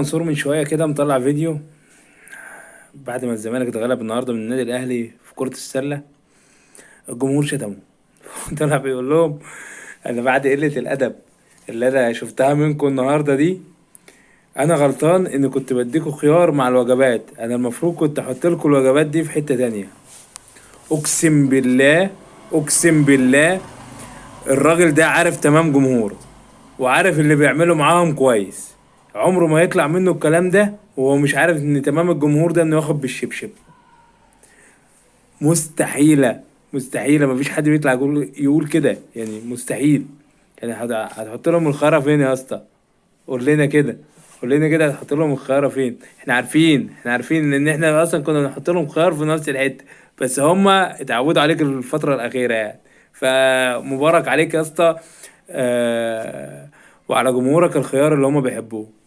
منصور من شوية كده مطلع فيديو بعد ما الزمالك اتغلب النهارده من النادي الأهلي في كرة السلة. الجمهور شتمه. طلع بيقول لهم: أنا بعد قلة الأدب اللي أنا شفتها منكم النهارده دي، أنا غلطان إني كنت بديكوا خيار مع الوجبات. أنا المفروض كنت أحط لكم الوجبات دي في حتة تانية. أقسم بالله، أقسم بالله، الراجل ده عارف تمام جمهوره وعارف اللي بيعمله معاهم كويس. عمره ما يطلع منه الكلام ده وهو مش عارف ان تمام الجمهور ده انه ياخد بالشبشب. مستحيلة. مستحيلة، مفيش حد بيطلع يقول كده، يعني مستحيل. يعني هتحط لهم الخيارة فين يا اسطى؟ قول لنا كده. قول لنا كده، هتحط لهم الخيارة فين؟ احنا عارفين ان احنا اصلا كنا بنحط لهم خيار في نفس الحتة، بس هما اتعودوا عليك الفترة الأخيرة يعني. فمبارك عليك يا اسطى. وعلى جمهورك الخيار اللي هما بيحبوه.